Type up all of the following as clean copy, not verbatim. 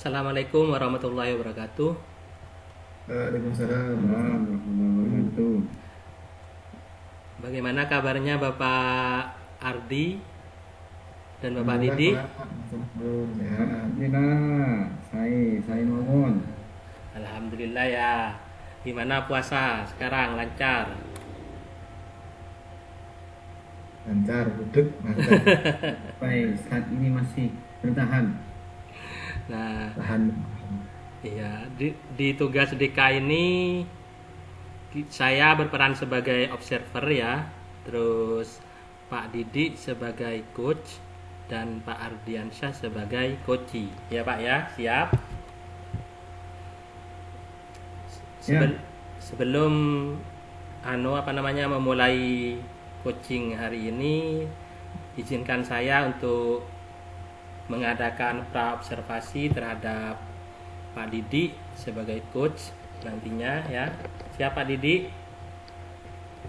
Assalamualaikum warahmatullahi wabarakatuh. Waalaikumsalam warahmatullahi wabarakatuh. Bagaimana kabarnya Bapak Ardi dan Bapak Alhamdulillah Didi? Pak, sehat. Alhamdulillah, saya mohon. Alhamdulillah ya. Gimana puasa sekarang lancar? Lancar, budek, mantap, Baik, saat ini masih bertahan. Nah, tahan. iya di tugas DK ini saya berperan sebagai observer ya. Terus Pak Didi sebagai coach dan Pak Ardiansyah sebagai coachi. Ya Pak ya, siap? Siap. Sebelum memulai coaching hari ini, izinkan saya untuk mengadakan pra-observasi terhadap Pak Didi sebagai coach nantinya ya. Siap Pak Didi?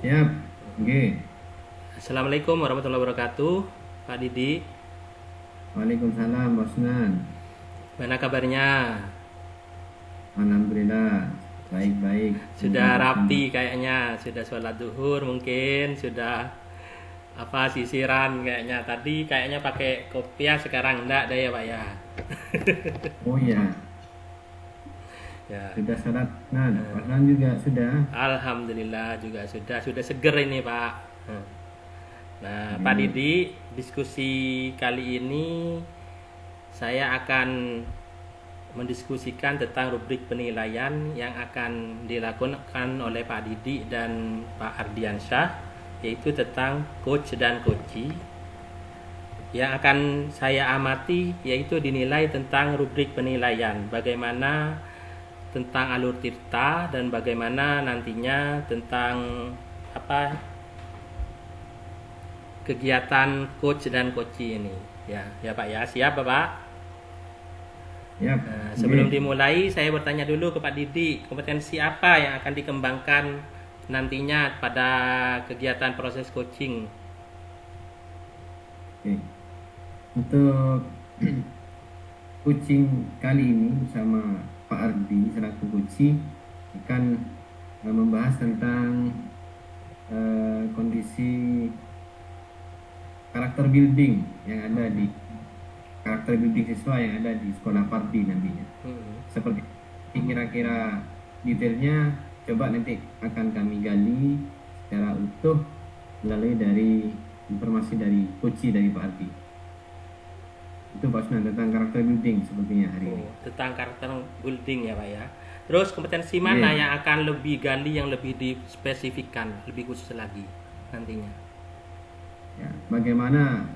Siap. Oke. Assalamualaikum warahmatullahi wabarakatuh. Pak Didi, Waalaikumsalam, Bosnan. mana kabarnya? Alhamdulillah, baik-baik. Sudah rapi kayaknya, sudah sholat duhur mungkin, sudah sisiran kayaknya. Tadi kayaknya pakai kopiah, sekarang enggak ada ya Pak ya. Oh iya, Ya. sudah salat. Nah, Bosnan juga sudah. Alhamdulillah juga sudah seger ini Pak. Nah, Pak Didi, diskusi kali ini saya akan mendiskusikan tentang rubrik penilaian yang akan dilakukan oleh Pak Didi dan Pak Ardiansyah, yaitu tentang coach dan coachee. Yang akan saya amati yaitu dinilai tentang rubrik penilaian, bagaimana tentang alur tirta dan bagaimana nantinya tentang kegiatan coach dan coachee ini. Ya Pak ya, siap Bapak? Siap. Nah, Oke. sebelum dimulai, saya bertanya dulu ke Pak Didi, kompetensi apa yang akan dikembangkan nantinya pada kegiatan proses coaching? Oke. Untuk coaching kali ini bersama Pak Ardi selaku coach akan membahas tentang kondisi karakter building yang ada di karakter building siswa yang ada di sekolah Pardi nantinya. Seperti kira-kira detailnya coba nanti akan kami gali secara utuh melalui dari informasi dari coach dari Pak Ardi. Itu Pak Sunan tentang karakter building sepertinya hari ini. Tentang karakter building ya Pak ya. Terus kompetensi mana yang akan lebih gali, yang lebih dispesifikkan, lebih khusus lagi nantinya? Ya, bagaimana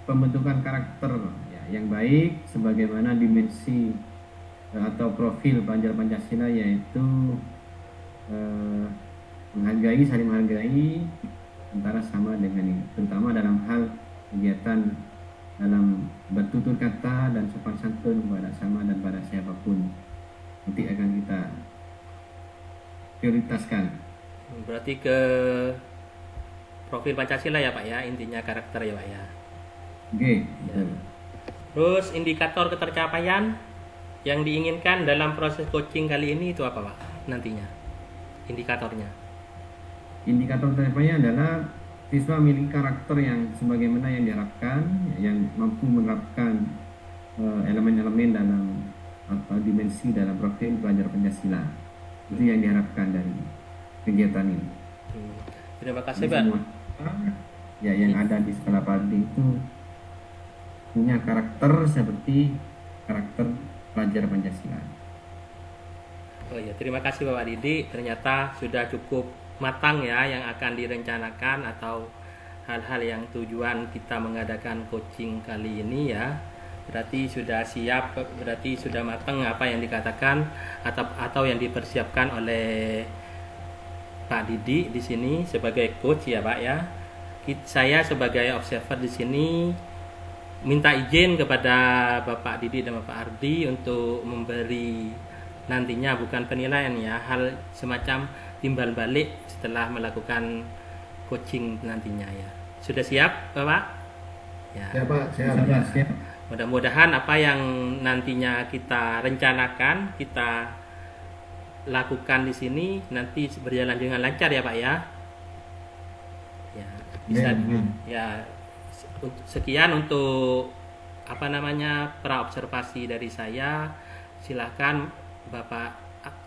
pembentukan karakter ya, yang baik, sebagaimana dimensi atau profil pelajar Pancasila, yaitu menghargai, saling menghargai antara sama dengan ini, terutama dalam hal kegiatan dalam bertutur kata dan sopan santun kepada sama dan pada siapapun. Nanti akan kita prioritaskan. Berarti ke profil Pancasila ya Pak ya, intinya karakter ya Pak ya. Oke, betul. Terus indikator ketercapaian yang diinginkan dalam proses coaching kali ini itu apa Pak nantinya? Indikatornya. Indikator tercapainya adalah siswa memiliki karakter yang sebagaimana yang diharapkan, yang mampu menerapkan elemen-elemen dalam atau dimensi dalam profil pelajar Pancasila. Itu yang diharapkan dari kegiatan ini. Terima kasih Jadi Pak. semua ya yang ada di sekolah Pardi itu punya karakter seperti karakter pelajar Pancasila. Oh ya, terima kasih Bapak Didi. Ternyata sudah cukup matang ya yang akan direncanakan atau hal-hal yang tujuan kita mengadakan coaching kali ini ya. Berarti sudah siap, berarti sudah matang apa yang dikatakan atau yang dipersiapkan oleh Pak Didi di sini sebagai coach ya Pak ya. Saya sebagai observer di sini minta izin kepada Bapak Didi dan Bapak Ardi untuk memberi nantinya bukan penilaian ya, hal semacam timbal balik setelah melakukan coaching nantinya ya. Sudah siap Bapak? Ya Pak, Siap. Mudah-mudahan apa yang nantinya kita rencanakan, kita lakukan di sini nanti berjalan dengan lancar ya Pak ya. Ya, bisa ya. Sekian untuk apa namanya praobservasi dari saya. Silakan Bapak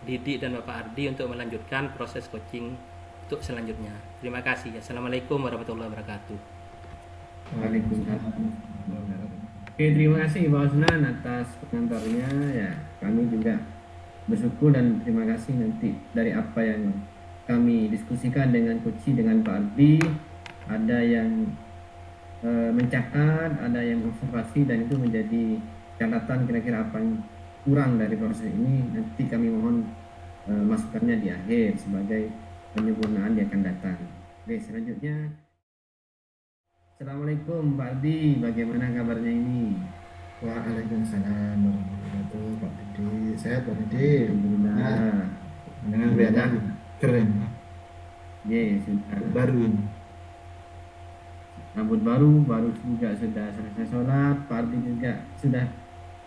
Didi dan Bapak Ardi untuk melanjutkan proses coaching untuk selanjutnya. Terima kasih. Assalamualaikum warahmatullahi wabarakatuh. Waalaikumsalam. Oke, terima kasih Pak Osnan atas pengantarnya ya. Kami juga bersyukur dan terima kasih nanti dari apa yang kami diskusikan dengan Coach, dengan Pak Ardi, ada yang mencatat, ada yang observasi, dan itu menjadi catatan kira-kira apa yang kurang dari proses ini. Nanti kami mohon masukannya di akhir sebagai penyempurnaan yang akan datang. Oke, selanjutnya Assalamualaikum Pak Ardi, bagaimana kabarnya ini? Waalaikumsalam warahmatullahi wabarakatuh. Pak Didi, sehat Pak Didi? Alhamdulillah. Dengan kelihatan keren. Yes, sudah. Baru ini. Rambut baru juga sudah selesai sholat. Pak Ardi juga sudah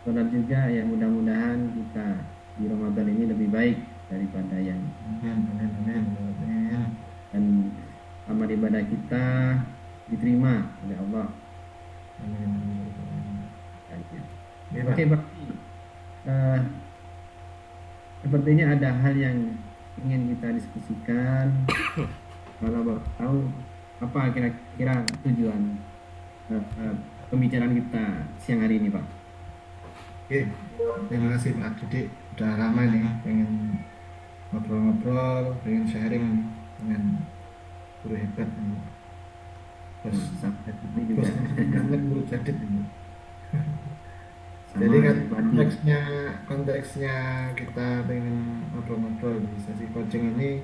sholat juga. Ya mudah-mudahan kita di Ramadan ini lebih baik daripada yang Amin. dan amal ibadah kita diterima oleh Allah. Amin. Oke, Pak. Sepertinya ada hal yang ingin kita diskusikan. Kalau Bapak tahu apa kira-kira tujuan pembicaraan kita siang hari ini, Pak? Oke, terima kasih Pak Didi. Udah lama nih pengen ngobrol-ngobrol, pengen sharing dengan guru hebat ini. Terus Sampai ini juga. kangen guru jadid ini. Jadi kan konteksnya kita pengen ngobrol-ngobrol di sesi coaching ini,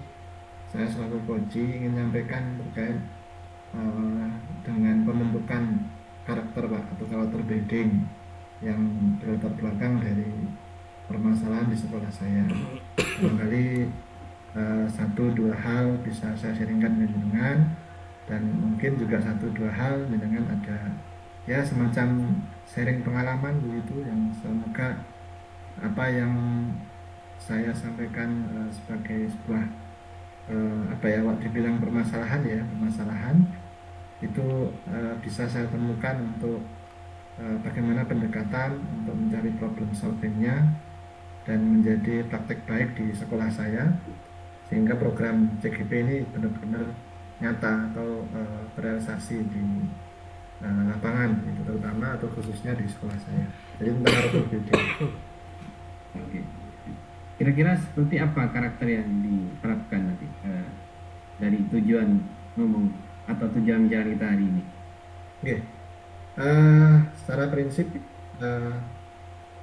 saya selaku coaching ingin menyampaikan terkait dengan pembentukan karakter Pak, atau karakter building yang berlatar belakang dari permasalahan di sekolah saya. Barangkali satu dua hal bisa saya sharingkan dengan dan mungkin juga satu dua hal dengan ada ya semacam sharing pengalaman begitu, yang semoga apa yang saya sampaikan sebagai sebuah apa ya, waktu dibilang permasalahan itu bisa saya temukan untuk bagaimana pendekatan untuk mencari problem solvingnya dan menjadi praktek baik di sekolah saya, sehingga program CGP ini benar-benar nyata atau berealisasi di lapangan, itu terutama atau khususnya di sekolah saya. Jadi tentang karakter building. Oke. Kira-kira seperti apa karakter yang diharapkan nanti dari tujuan ngomong atau tujuan bicara kita hari ini? Oke. Secara prinsip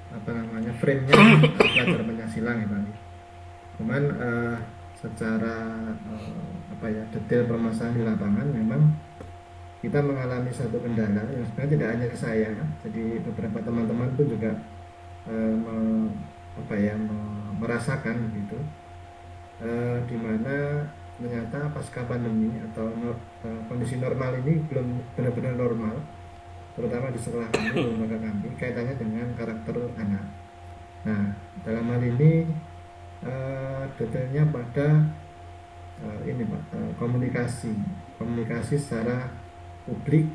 apa namanya frame-nya pelajar Pancasila ya Pak. Cuman secara apa ya, detail permasalahan di lapangan memang kita mengalami satu kendala yang sebenarnya tidak hanya saya, jadi beberapa teman-teman pun juga merasakan gitu, di mana ternyata pasca pandemi atau kondisi normal ini belum benar-benar normal, terutama di sekolah kami, lembaga kami, kaitannya dengan karakter anak. Nah, dalam hal ini detailnya pada ini Pak, komunikasi secara publik,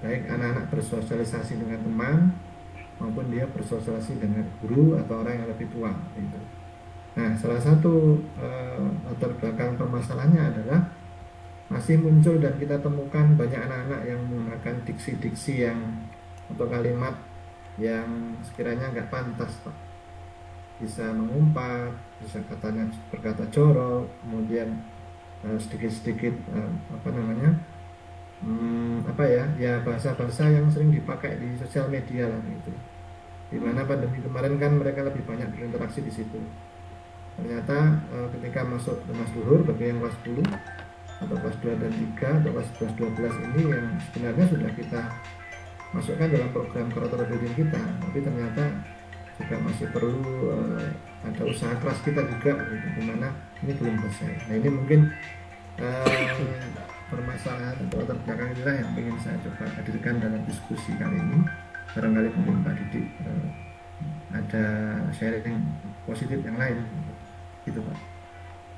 baik anak-anak bersosialisasi dengan teman maupun dia bersosialisasi dengan guru atau orang yang lebih tua gitu. Nah, salah satu latar belakang permasalahannya adalah masih muncul dan kita temukan banyak anak-anak yang menggunakan diksi-diksi yang atau kalimat yang sekiranya nggak pantas Pak. Bisa mengumpat, bisa katanya berkata jorok, kemudian sedikit-sedikit bahasa-bahasa yang sering dipakai di sosial media lah gitu. Dimana pandemi kemarin kan mereka lebih banyak berinteraksi di situ. Ternyata ketika masuk kelas luhur bagi yang kelas 10 atau kelas 2 dan 3 atau kelas 11 12 ini yang sebenarnya sudah kita masukkan dalam program karakter building kita, tapi ternyata juga masih perlu ada usaha keras kita juga gitu, dimana ini belum selesai. Nah, ini mungkin permasalahan atau latar belakang inilah yang ingin saya coba hadirkan dalam diskusi kali ini. barangkali mungkin Pak Didik ada sharing positif yang lain gitu Pak.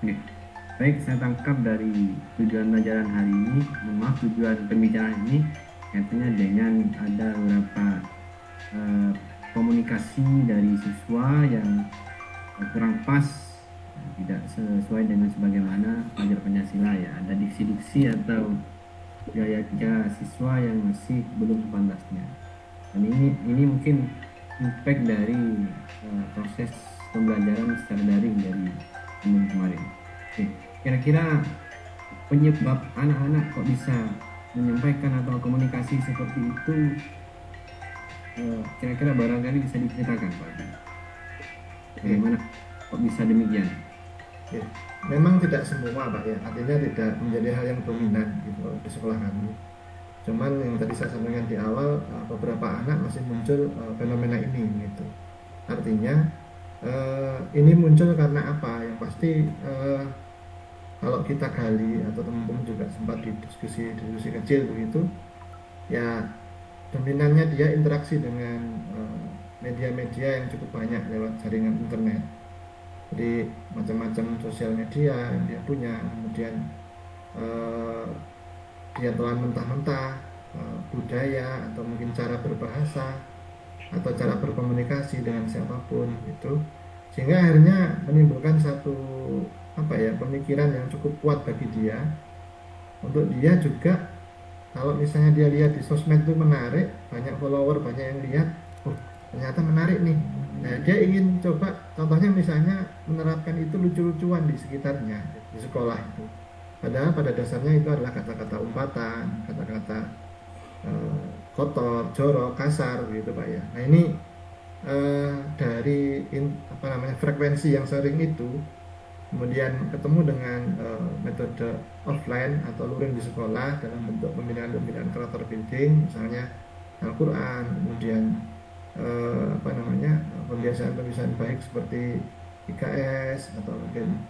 Oke. Baik, saya tangkap dari tujuan pelajaran hari ini, maaf tujuan pembicaraan ini kaitannya dengan ada beberapa komunikasi dari siswa yang kurang pas, tidak sesuai dengan sebagaimana pelajar Pancasila ya, ada diksi-diksi atau gaya bicara siswa yang masih belum sepantasnya. Dan ini mungkin impact dari proses pembelajaran secara daring dari kemarin. Oke, kira-kira penyebab anak-anak kok bisa menyampaikan atau komunikasi seperti itu, kira-kira barangkali bisa diceritakan Pak. Bagaimana kok bisa demikian? Ya, memang tidak semua Pak ya, artinya tidak menjadi hal yang dominan gitu di sekolah kami. Cuman yang tadi saya sampaikan di awal, beberapa anak masih muncul fenomena ini gitu. Artinya ini muncul karena apa? Yang pasti kalau kita gali atau teman-teman juga sempat diskusi kecil begitu, ya dominannya dia interaksi dengan media-media yang cukup banyak lewat jaringan internet. Jadi macam-macam sosial media yang dia punya, kemudian dia telan mentah-mentah budaya atau mungkin cara berbahasa atau cara berkomunikasi dengan siapapun gitu, sehingga akhirnya menimbulkan satu pemikiran yang cukup kuat bagi dia untuk dia juga kalau misalnya dia lihat di sosmed itu menarik, banyak follower, banyak yang lihat, oh ternyata menarik nih. Nah, dia ingin coba, contohnya misalnya menerapkan itu lucu-lucuan di sekitarnya, di sekolah itu. Padahal pada dasarnya itu adalah kata-kata umpatan, kata-kata kotor, jorok, kasar gitu Pak ya. Nah ini dari frekuensi yang sering itu, kemudian ketemu dengan metode offline atau luring di sekolah dalam bentuk pembinaan karakter building, misalnya Al-Quran, kemudian pembiasaan baik seperti IKS atau mungkin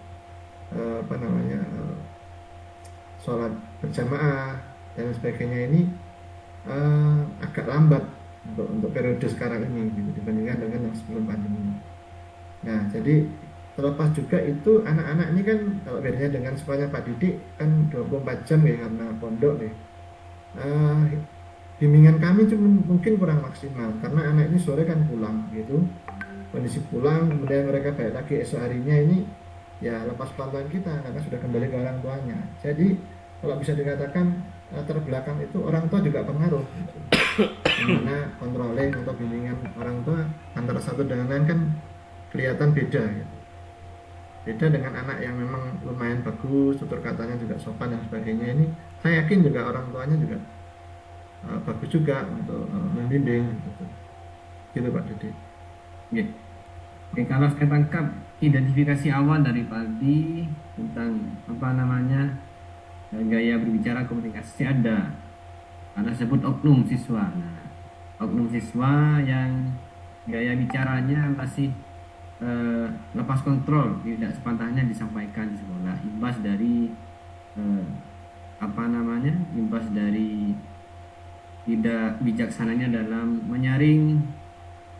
sholat berjamaah dan sebagainya, ini agak lambat untuk periode sekarang ini gitu, dibandingkan dengan yang sebelum pandemi. Nah, jadi terlepas juga itu anak-anak ini kan kalau bedanya dengan sekolahnya Pak Didik kan 24 jam ya karena pondok ya. Bimbingan kami cuma mungkin kurang maksimal karena anak ini sore kan pulang gitu, kondisi pulang, kemudian mereka balik lagi esok harinya ini ya lepas pantauan kita karena sudah kembali ke orang tuanya. Jadi kalau bisa dikatakan latar belakang itu orang tua juga pengaruh gitu. Dimana controlling atau bimbingan orang tua antara satu dengan lain kan kelihatan beda gitu. Beda dengan anak yang memang lumayan bagus, tutur katanya juga sopan dan sebagainya, ini saya yakin juga orang tuanya juga bagus juga untuk membimbing gitu Pak Didi. Oke. Oke, kalau saya tangkap identifikasi awal dari Pak Aldi tentang gaya berbicara komunikasi ada sebut oknum siswa. Nah, oknum siswa yang gaya bicaranya masih lepas kontrol, tidak sepatahnya disampaikan di sekolah, imbas dari imbas dari tidak bijaksananya dalam menyaring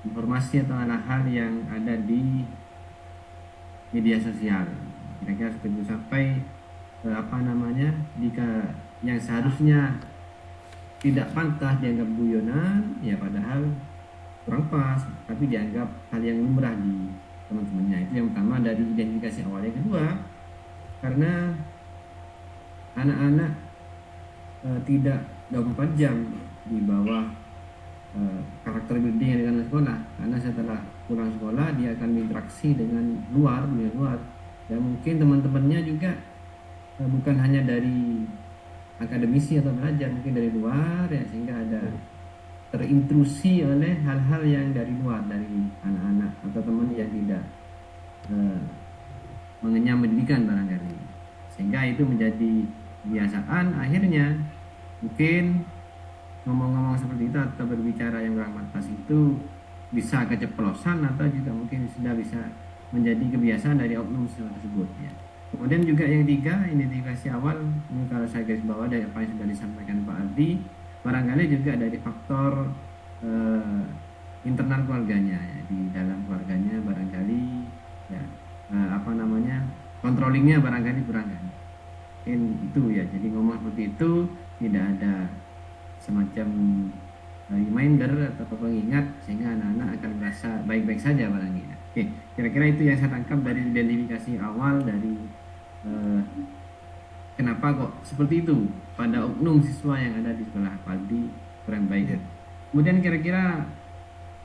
informasi atau hal-hal yang ada di media sosial. Kira-kira seperti itu, sampai jika yang seharusnya tidak pantas dianggap guyonan ya padahal kurang pas, tapi dianggap hal yang lumrah di teman-temannya. Itu yang pertama dari identifikasi awal. Yang kedua, karena anak-anak tidak 24 jam di bawah karakter building yang dengan sekolah, karena setelah pulang sekolah dia akan berinteraksi dengan dunia luar, dan mungkin teman-temannya juga bukan hanya dari akademisi atau belajar, mungkin dari luar ya, sehingga ada terintrusi oleh hal-hal yang dari luar, dari anak-anak atau teman yang tidak mengenyam pendidikan barangkali, sehingga itu menjadi kebiasaan. Akhirnya mungkin ngomong-ngomong seperti itu atau berbicara yang kurang pantas itu bisa keceplosan atau juga mungkin sudah bisa menjadi kebiasaan dari oknum tersebut ya. Kemudian juga yang ketiga, identifikasi awal, ini kalau saya garis bawah dari apa yang sudah disampaikan Pak Aldi, barangkali juga dari faktor eh, internal keluarganya ya, di dalam keluarganya barangkali ya, apa namanya, controllingnya barangkali kurang kan. Itu ya, jadi ngomong seperti itu tidak ada semacam reminder atau pengingat sehingga anak-anak akan merasa baik-baik saja barangkali. Oke, kira-kira itu yang saya tangkap dari identifikasi awal dari eh, kenapa kok seperti itu pada oknum siswa yang ada di sekolah Paldi kurang baik. Iya. Kemudian kira-kira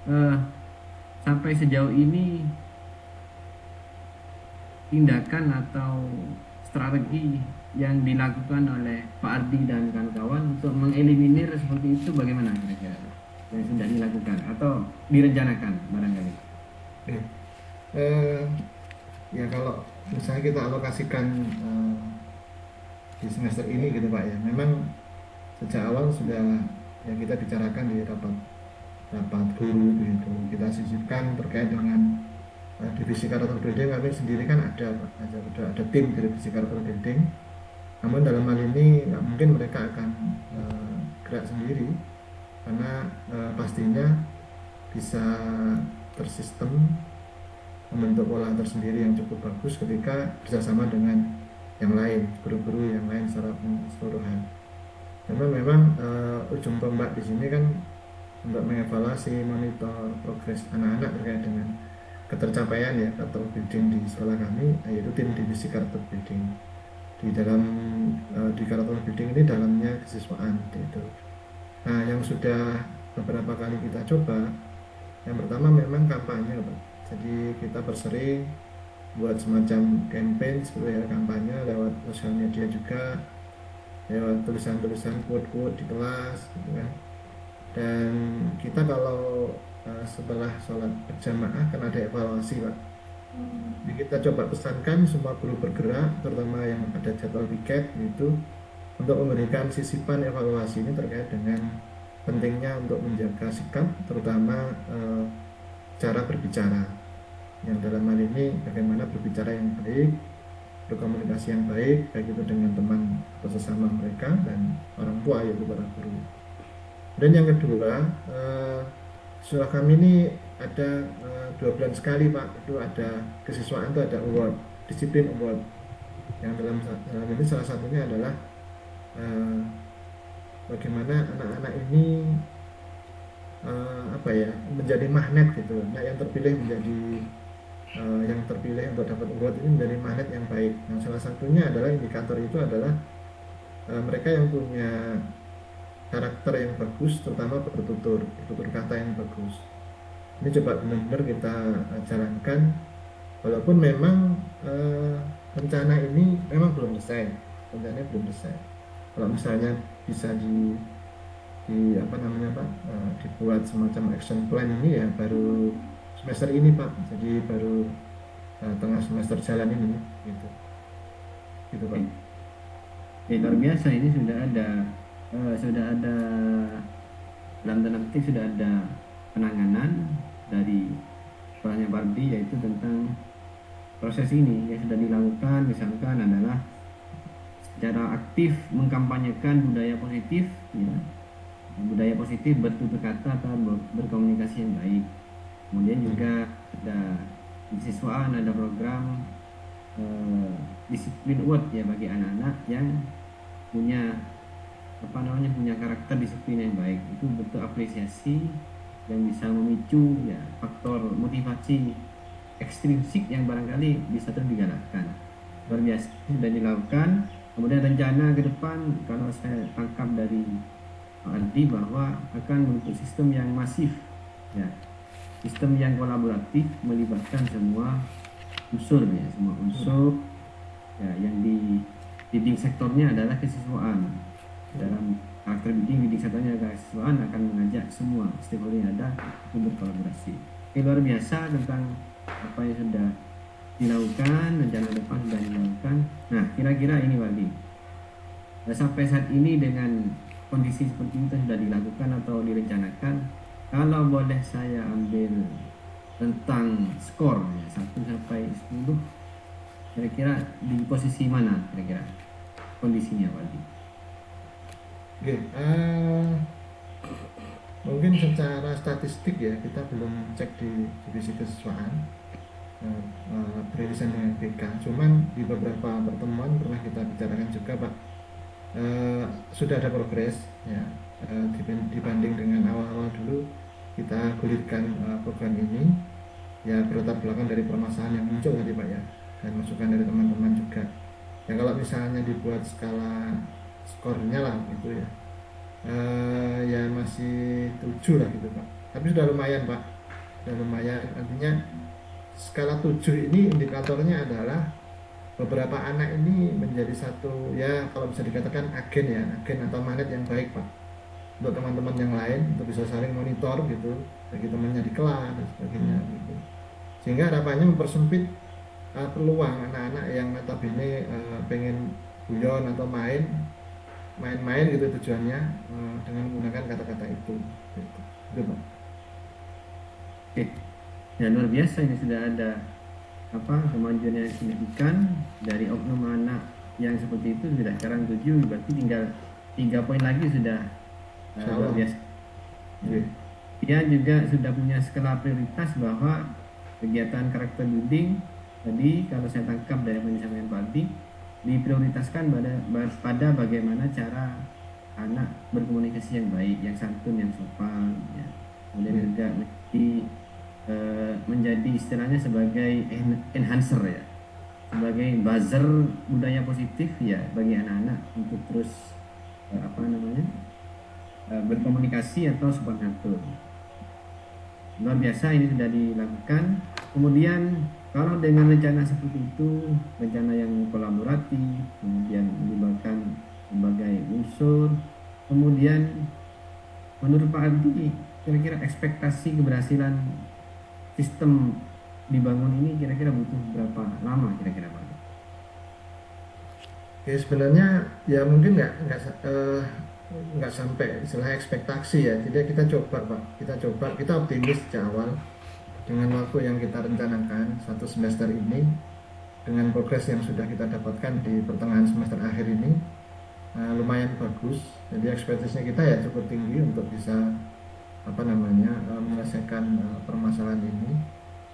eh, sampai sejauh ini tindakan atau strategi yang dilakukan oleh Pak Ardi dan kawan-kawan untuk mengeliminir seperti itu bagaimana kira-kira yang sudah dilakukan atau direncanakan barangkali? Iya. Eh, ya kalau misalnya kita alokasikan di semester ini gitu Pak ya, memang sejak awal sudah yang kita bicarakan di rapat rapat guru gitu, kita sisipkan terkait dengan divisi karakter building. Kami sendiri kan ada Pak, ada tim divisi karakter building. Namun dalam hal ini nggak mungkin mereka akan gerak sendiri karena pastinya bisa tersistem membentuk pola tersendiri yang cukup bagus ketika bersama dengan yang lain, guru-guru yang lain secara keseluruhan. Memang ujung tombak di sini kan untuk mengevaluasi, monitor progres anak-anak terkait dengan ketercapaian ya karakter building di sekolah kami, yaitu tim divisi karakter building. Di dalam di karakter building ini dalamnya kesiswaan itu. Nah, yang sudah beberapa kali kita coba, yang pertama memang kampanye, Pak. Jadi kita berseri buat semacam campaign seperti ya, kampanye lewat sosial media juga, lewat tulisan-tulisan quote-quote di kelas gitu kan. Dan kita kalau setelah sholat berjamaah kan ada evaluasi Pak. Jadi kita coba pesankan semua guru bergerak, terutama yang ada jadwal piket itu, untuk memberikan sisipan evaluasi ini terkait dengan pentingnya untuk menjaga sikap, terutama cara berbicara. Yang dalam hal ini bagaimana berbicara yang baik, berkomunikasi yang baik, baik itu dengan teman atau sesama mereka dan orang tua yaitu para guru. Dan yang kedua, sekolah kami ini ada 2 bulan sekali Pak, itu ada kesiswaan, itu ada award, disiplin award. Yang dalam ini salah satunya adalah bagaimana anak-anak ini apa ya, menjadi magnet gitu. Nah, yang terpilih untuk dapat award ini menjadi magnet yang baik. Nah, salah satunya adalah indikator itu adalah mereka yang punya karakter yang bagus, terutama bertutur kata yang bagus. Ini coba benar-benar kita jalankan, walaupun memang rencana ini memang belum selesai, rencananya belum selesai. Kalau misalnya bisa di apa namanya Pak, dibuat semacam action plan ini ya baru semester ini Pak, jadi baru tengah semester jalan ini gitu Pak. Luar biasa, ini sudah ada dalam tanda petik sudah ada penanganan dari perannya Bardi, yaitu tentang proses ini yang sudah dilakukan. Misalkan adalah secara aktif mengkampanyekan budaya positif ya, budaya positif bertutur kata atau berkomunikasi yang baik. Kemudian juga ada di siswaan ada program disiplin award ya bagi anak-anak yang punya punya karakter disiplin yang baik. Itu bentuk apresiasi yang bisa memicu ya faktor motivasi ekstrinsik yang barangkali bisa terus digalakkan. Luar biasa sudah dilakukan. Kemudian rencana ke depan kalau saya tangkap dari Pak Ardi bahwa akan membentuk sistem yang masif ya, sistem yang kolaboratif melibatkan semua unsur ya, semua unsur ya, yang di leading sektornya adalah kesiswaan. Dalam karakter bidding sektornya adalah kesiswaan, akan mengajak semua stakeholder yang ada untuk berkolaborasi. Luar biasa tentang apa yang sudah dilakukan, rencana depan sudah dilakukan. Nah, kira-kira ini Waldi, sampai saat ini dengan kondisi seperti itu sudah dilakukan atau direncanakan, kalau boleh saya ambil tentang skor ya, 1 sampai 10, kira-kira di posisi mana kira-kira kondisinya Waldi? Oke, Mungkin secara statistik ya kita belum cek di divisi kesiswaan eh, beririsan dengan BK. Cuman di beberapa pertemuan pernah kita bicarakan juga Pak, sudah ada progres ya, dibanding dengan awal-awal dulu kita gulirkan program ini ya, berlatar belakang dari permasalahan yang muncul tadi Pak ya, dan masukan dari teman-teman juga ya. Kalau misalnya dibuat skala skornya lah gitu ya, ya masih 7 lah gitu Pak, tapi sudah lumayan Pak, sudah lumayan. Artinya skala 7 ini indikatornya adalah beberapa anak ini menjadi satu ya, kalau bisa dikatakan agen ya, agen atau magnet yang baik Pak untuk teman-teman yang lain, untuk bisa saling monitor gitu bagi temannya di kelas dan sebagainya gitu, sehingga harapannya mempersempit peluang anak-anak yang notabene pengen guyon atau main-main gitu tujuannya, dengan menggunakan kata-kata itu gitu. Itu Pak. Oke, ya luar biasa ini sudah ada kemajuan yang signifikan dari oknum anak yang seperti itu sudah sekarang 7, berarti tinggal 3 poin lagi sudah luar biasa. Iya. Dia juga sudah punya skala prioritas bahwa kegiatan karakter building tadi, kalau saya tangkap dari apa yang disampaikan Pak Aldi, diprioritaskan pada bagaimana cara anak berkomunikasi yang baik, yang santun, yang sopan, ya. Kemudian juga menjadi istilahnya sebagai enhancer ya, sebagai buzzer budaya positif ya bagi anak-anak untuk terus berkomunikasi atau sopan santun. Luar biasa ini sudah dilakukan. Kemudian kalau dengan rencana seperti itu, rencana yang kolaboratif, kemudian melibatkan berbagai unsur, kemudian menurut Pak Abdi, kira-kira ekspektasi keberhasilan sistem dibangun ini kira-kira butuh berapa lama kira-kira Pak? Ya sebenarnya ya mungkin nggak sampai istilah ekspektasi ya. Jadi kita coba Pak, kita optimis sejak awal dengan waktu yang kita rencanakan 1 semester ini, dengan progres yang sudah kita dapatkan di pertengahan semester akhir ini, lumayan bagus. Jadi ekspektasinya kita ya cukup tinggi untuk bisa menyelesaikan permasalahan ini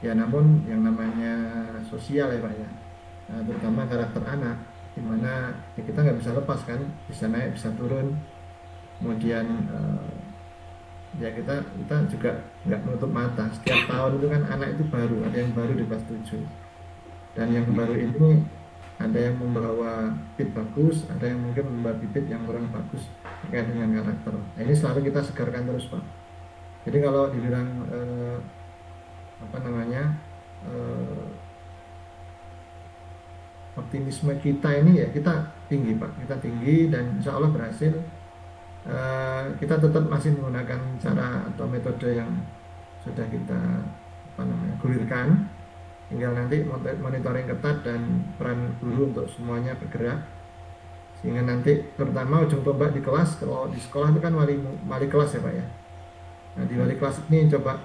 ya. Namun yang namanya sosial ya Pak ya, terutama karakter anak, dimana ya kita nggak bisa lepas kan, bisa naik bisa turun. Kemudian ya kita juga nggak menutup mata, setiap tahun itu kan anak itu baru, ada yang baru di kelas 7, dan yang baru ini ada yang membawa bibit bagus, ada yang mungkin membawa bibit yang kurang bagus terkait dengan karakter. Nah, ini selalu kita segarkan terus Pak. Jadi kalau dibilang eh, optimisme kita ini ya kita tinggi Pak, kita tinggi, dan insya Allah berhasil. Kita tetap masih menggunakan cara atau metode yang sudah kita gulirkan. Tinggal nanti monitoring ketat dan peran guru untuk semuanya bergerak, sehingga nanti terutama ujung tombak di kelas. Kalau di sekolah itu kan wali kelas ya Pak ya. Nah di wali kelas ini coba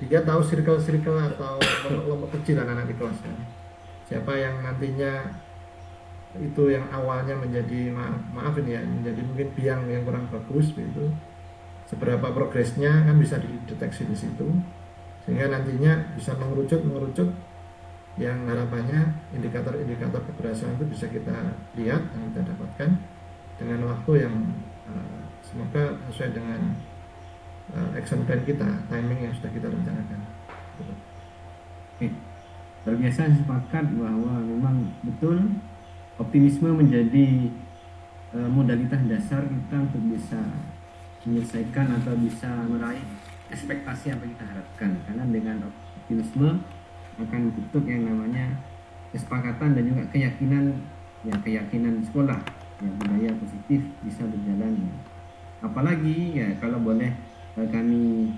dia tahu circle-circle atau kelompok kecil anak-anak di kelas kan. Siapa yang nantinya itu yang awalnya menjadi maaf ini ya, menjadi mungkin biang yang kurang bagus begitu, seberapa progresnya kan bisa dideteksi di situ, sehingga nantinya bisa mengerucut yang harapannya indikator-indikator keberhasilan itu bisa kita lihat dan kita dapatkan dengan waktu yang semoga sesuai dengan action plan kita, timing yang sudah kita rencanakan. Luar biasa, sepakat bahwa memang betul optimisme menjadi modalitas dasar kita untuk bisa menyelesaikan atau bisa meraih ekspektasi apa yang kita harapkan, karena dengan optimisme akan bentuk yang namanya kesepakatan dan juga keyakinan sekolah yang budaya positif bisa berjalan. Apalagi ya kalau boleh kami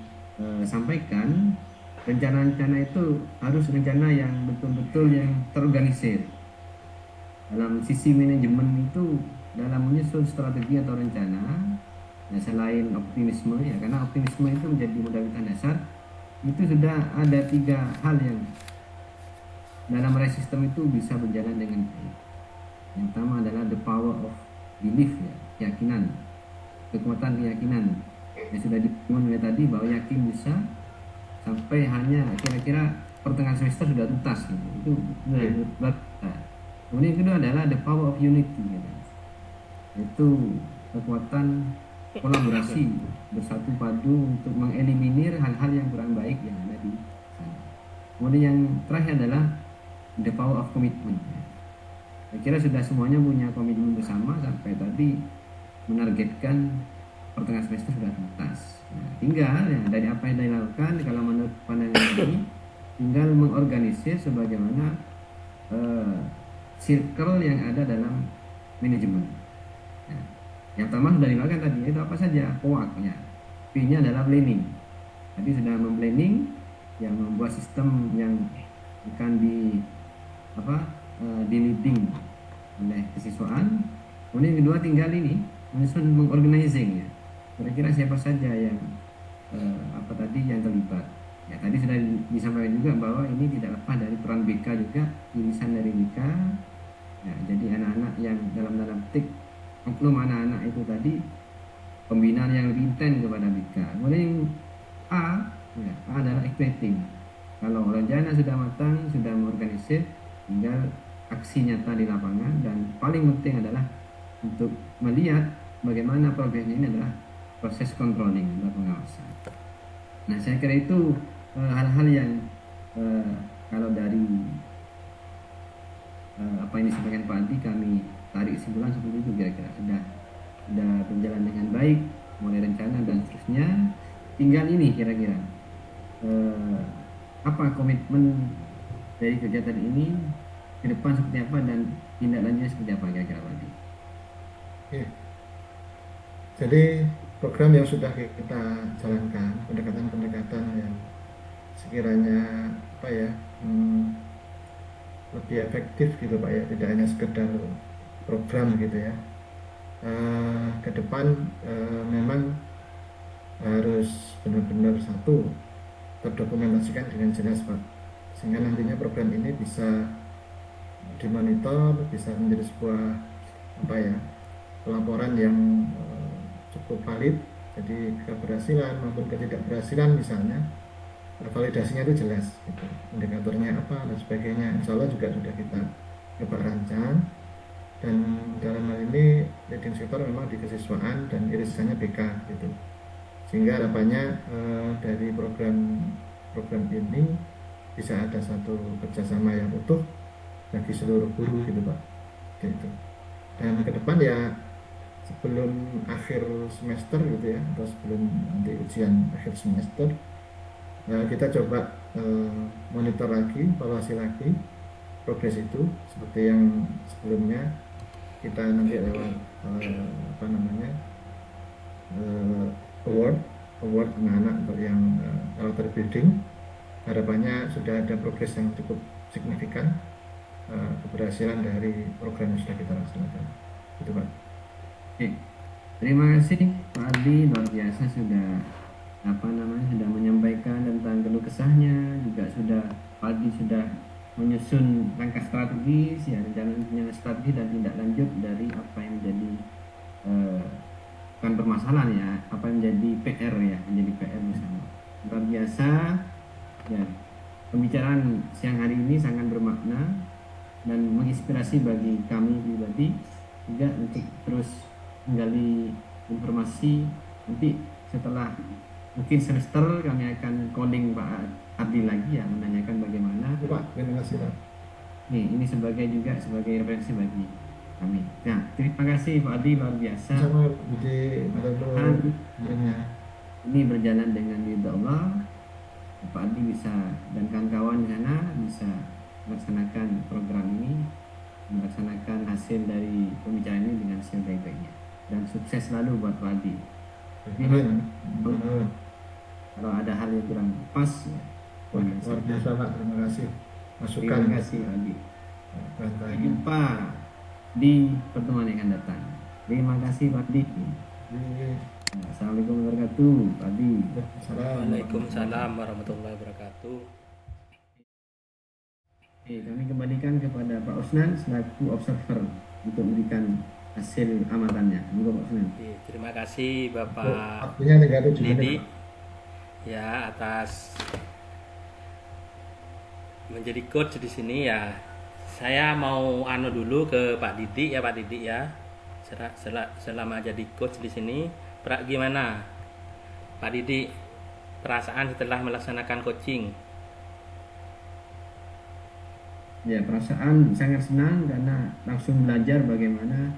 sampaikan, rencana-rencana itu harus rencana yang betul-betul yang terorganisir. Dalam sisi manajemen itu, dalam menyusun strategi atau rencana, ya selain optimisme ya, karena optimisme itu menjadi modalitas dasar, itu sudah ada 3 hal yang dalam meraih sistem itu bisa berjalan dengan baik. Yang pertama adalah the power of belief ya, keyakinan, kekuatan keyakinan. yang sudah dibangun oleh tadi bahwa yakin bisa sampai hanya kira-kira pertengahan semester sudah tuntas gitu. Itu berat. Kemudian yang kedua adalah the power of unity gitu. Itu kekuatan kolaborasi bersatu padu untuk mengeliminir hal-hal yang kurang baik yang ada di sana. Kemudian yang terakhir adalah the power of commitment. Saya kira sudah semuanya punya komitmen bersama sampai tadi menargetkan pertengahan semester sudah tuntas. Nah, tinggal ya dari apa yang dilakukan kalau menurut pandangan ini tinggal mengorganisir sebagaimana circle yang ada dalam manajemen. Nah, yang pertama sudah dilakukan tadi itu apa saja? POAK-nya. P-nya adalah planning. Tadi sudah memplanning yang membuat sistem yang akan di leading oleh kesiswaan. Kemudian yang kedua tinggal ini menyusun mengorganising ya. Kira-kira siapa saja yang yang terlibat. Ya tadi sudah disampaikan juga bahwa ini tidak lepas dari peran BK juga, irisan dari BK. Ya, jadi anak-anak yang dalam petik oknum anak-anak itu tadi pembinaan yang lebih intens kepada BK. Kemudian yang A adalah activating. Kalau rencana sudah matang, sudah mengorganisir, tinggal aksi nyata di lapangan, dan paling penting adalah untuk melihat bagaimana progresnya ini adalah proses controlling atau pengawasan. Nah, saya kira itu hal-hal yang kalau dari apa yang disampaikan Pak Adi kami tarik kesimpulan seperti itu, kira-kira sudah berjalan dengan baik, mulai rencana dan seterusnya. Tinggal ini kira-kira apa komitmen dari kegiatan ini ke depan seperti apa dan tindak lanjutnya seperti apa kira-kira Pak Adi. Oke. Jadi program yang sudah kita jalankan, pendekatan-pendekatan yang sekiranya lebih efektif gitu Pak ya, tidak hanya sekedar program gitu ya. Ke depan memang harus benar-benar satu terdokumentasikan dengan jelas Pak, sehingga nantinya program ini bisa dimonitor, bisa menjadi sebuah pelaporan yang cukup valid. Jadi keberhasilan maupun ketidakberhasilan misalnya validasinya itu jelas gitu. Indikatornya apa dan sebagainya, insya Allah juga sudah kita coba rancang. Dan dalam hal ini leading sektor memang di kesiswaan dan irisannya BK gitu, sehingga harapannya dari program ini bisa ada satu kerjasama yang utuh bagi seluruh guru gitu Pak gitu. Dan ke depan ya sebelum akhir semester gitu ya, atau sebelum nanti ujian akhir semester, kita coba monitor lagi, evaluasi lagi progres itu seperti yang sebelumnya. Kita nanti lewat award anak-anak untuk yang karakter building. Harapannya sudah ada progres yang cukup signifikan, keberhasilan dari program yang sudah kita laksanakan. Itu Pak. Oke. Terima kasih Pak Adi, luar biasa sudah sudah menyampaikan tentang keluh kesahnya, juga Pak Adi sudah menyusun langkah strategis ya, rencana strategi dan tindak lanjut dari apa yang menjadi bukan permasalahan ya, apa yang menjadi PR ya, menjadi PR bersama. Luar biasa ya, pembicaraan siang hari ini sangat bermakna dan menginspirasi bagi kami pribadi juga untuk terus menggali informasi. Nanti setelah mungkin semester kami akan calling Pak Adi lagi ya, menanyakan bagaimana. Pak, terima kasih Pak. Ini sebagai referensi bagi kami. Nah, terima kasih Pak Adi, luar biasa. Sama ini berjalan dengan ridha Allah. Pak Adi bisa dan kawan-kawan di sana bisa melaksanakan program ini, melaksanakan hasil dari pembicaraan ini dengan sebaik-baiknya, dan sukses selalu buat Pak Adi. Kalau ada hal yang kurang pas ya, luar biasa Pak, terima kasih masukan. Terima kasih Adi. Sampai jumpa di pertemuan yang akan datang. Terima kasih Pak Adi. Assalamualaikum warahmatullahi wabarakatuh Pak Adi. Waalaikumsalam warahmatullahi wabarakatuh. Kami kembalikan kepada Pak Usnan selaku observer untuk memberikan hasil amatannya. Monggo Pak Sunan. Oke, terima kasih Bapak Waktunya 37 menit, Didi Pak. ya atas menjadi coach di sini ya. Saya mau dulu ke Pak Didi ya, Pak Didi ya. Selama jadi coach di sini, gimana Pak Didi perasaan setelah melaksanakan coaching? Ya, perasaan sangat senang karena langsung belajar bagaimana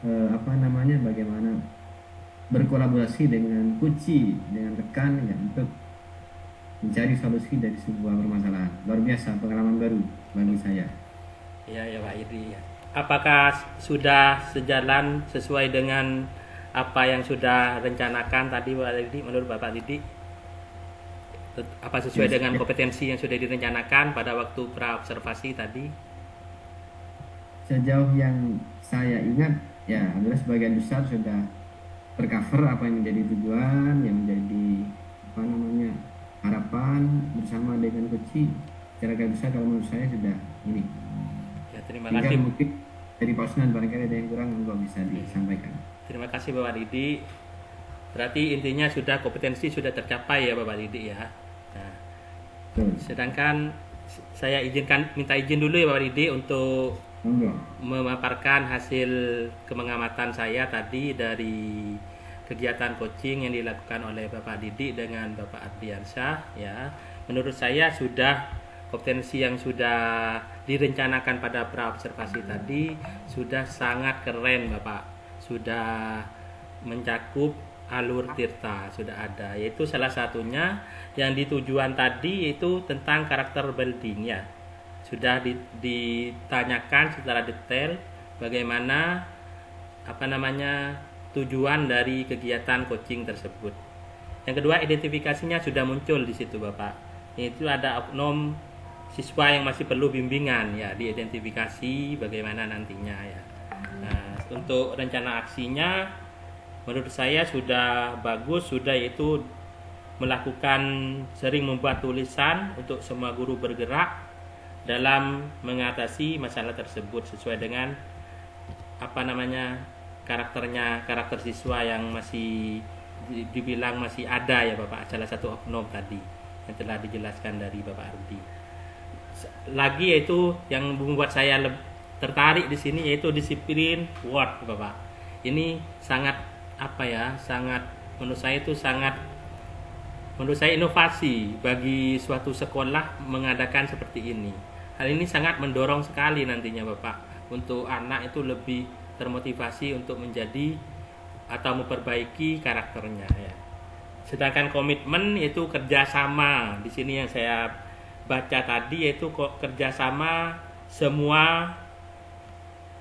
bagaimana berkolaborasi dengan kunci, dengan rekan ya, untuk mencari solusi dari sebuah permasalahan. Luar biasa, pengalaman baru bagi saya. Ya ya Pak Didi ya. Apakah sudah sejalan sesuai dengan apa yang sudah rencanakan tadi Pak Didi, menurut Bapak Didi? Apa sesuai Ya, dengan kompetensi yang sudah direncanakan pada waktu pra-observasi tadi? sejauh yang saya ingat, ya adalah sebagian besar sudah tercover apa yang menjadi tujuan, yang menjadi harapan bersama dengan kunci. Secara garis besar kalau menurut saya sudah ini. Ya, terima Tinggal kasih. mungkin dari Pak Sunan barangkali ada yang kurang, nggak bisa disampaikan. Terima kasih Bapak Didi. Berarti intinya sudah kompetensi sudah tercapai ya Bapak Didi ya. Nah, Betul. sedangkan saya minta izin dulu ya Bapak Didi untuk Monggo. memaparkan hasil pengamatan saya tadi dari kegiatan coaching yang dilakukan oleh Bapak Didi dengan Bapak Ardiansyah ya. Menurut saya sudah kompetensi yang sudah direncanakan pada pra-observasi tadi sudah sangat keren Bapak. Sudah mencakup alur tirta sudah ada, yaitu salah satunya yang ditujuan tadi yaitu tentang karakter building ya. Sudah ditanyakan secara detail bagaimana tujuan dari kegiatan coaching tersebut. Yang kedua, identifikasinya sudah muncul di situ Bapak. Yaitu ada oknum siswa yang masih perlu bimbingan ya, diidentifikasi bagaimana nantinya ya. Nah, untuk rencana aksinya menurut saya sudah bagus, sudah yaitu melakukan sering membuat tulisan untuk semua guru bergerak dalam mengatasi masalah tersebut sesuai dengan karakter siswa yang masih dibilang masih ada ya Bapak, salah satu oknum tadi yang telah dijelaskan dari Bapak Rudi. Lagi yaitu yang membuat saya tertarik di sini yaitu disiplin Word Bapak. Ini sangat menurut saya inovasi bagi suatu sekolah mengadakan seperti ini. Hal ini sangat mendorong sekali nantinya Bapak untuk anak itu lebih termotivasi untuk menjadi atau memperbaiki karakternya ya. Sedangkan komitmen yaitu kerjasama di sini yang saya baca tadi yaitu kerjasama semua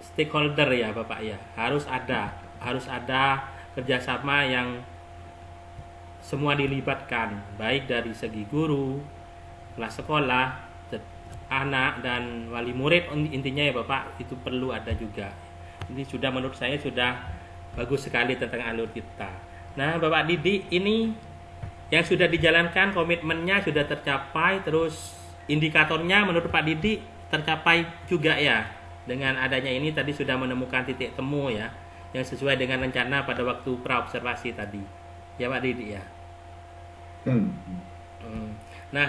stakeholder ya Bapak ya, harus ada kerjasama yang semua dilibatkan, baik dari segi guru, kelas sekolah, anak dan wali murid. Intinya ya Bapak itu perlu ada juga. Ini sudah menurut saya sudah bagus sekali tentang alur kita. Nah Bapak Didi, ini yang sudah dijalankan komitmennya sudah tercapai, terus indikatornya menurut Pak Didi tercapai juga ya. Dengan adanya ini tadi sudah menemukan titik temu ya yang sesuai dengan rencana pada waktu pra-observasi tadi ya Pak Didi ya. Nah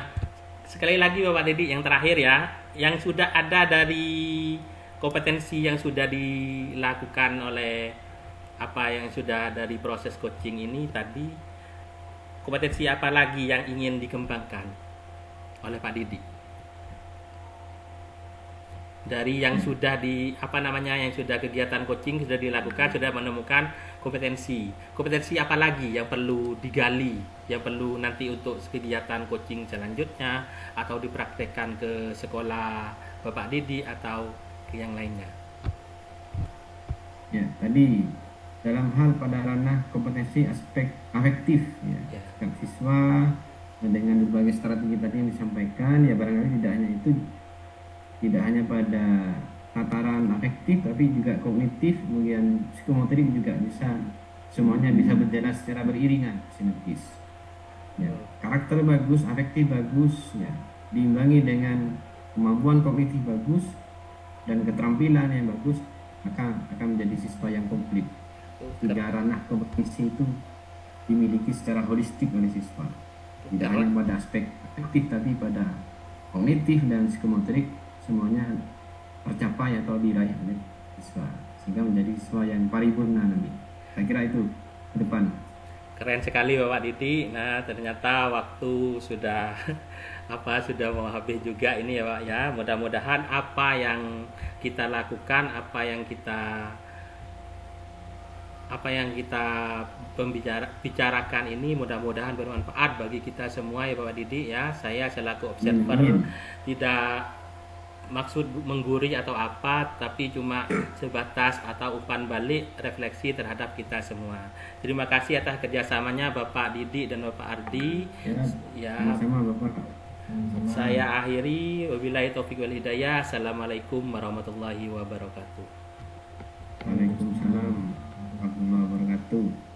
sekali lagi Bapak Didi yang terakhir ya, yang sudah ada dari kompetensi yang sudah dilakukan oleh yang sudah dari proses coaching ini tadi, kompetensi apa lagi yang ingin dikembangkan oleh Pak Didi dari yang sudah yang sudah kegiatan coaching sudah dilakukan, sudah menemukan kompetensi apa lagi yang perlu digali, yang perlu nanti untuk kegiatan coaching selanjutnya atau dipraktekkan ke sekolah Bapak Didi atau ke yang lainnya. Ya, tadi dalam hal pada ranah kompetensi aspek afektif ya. Siswa dengan berbagai strategi tadi yang disampaikan ya, barangkali tidak hanya pada tataran afektif tapi juga kognitif, kemudian psikomotorik juga semuanya bisa berjalan secara beriringan, sinergis ya. Karakter bagus, afektif bagus ya, diimbangi dengan kemampuan kognitif bagus dan keterampilan yang bagus, maka akan menjadi siswa yang komplit. Keren. Tiga ranah kompetisi itu dimiliki secara holistik oleh siswa, tidak hanya pada aspek afektif tapi pada kognitif dan psikomotorik semuanya tercapai atau diraih oleh siswa, sehingga menjadi siswa yang paripurna nanti. Saya kira itu ke depan. Keren sekali Bapak Didi. Nah, ternyata waktu sudah sudah mau habis juga ini ya Pak ya. Mudah-mudahan apa yang kita lakukan, apa yang kita bicarakan ini mudah-mudahan bermanfaat bagi kita semua ya Bapak Didi ya. Saya selaku observer tidak maksud menggurui atau apa, tapi cuma sebatas atau umpan balik refleksi terhadap kita semua. Terima kasih atas kerjasamanya Bapak Didi dan Bapak Ardi. Ya, Sama-sama Bapak. saya akhiri. Wabillahi taufiq wal hidayah. Assalamualaikum warahmatullahi wabarakatuh. Waalaikumsalam warahmatullahi wabarakatuh.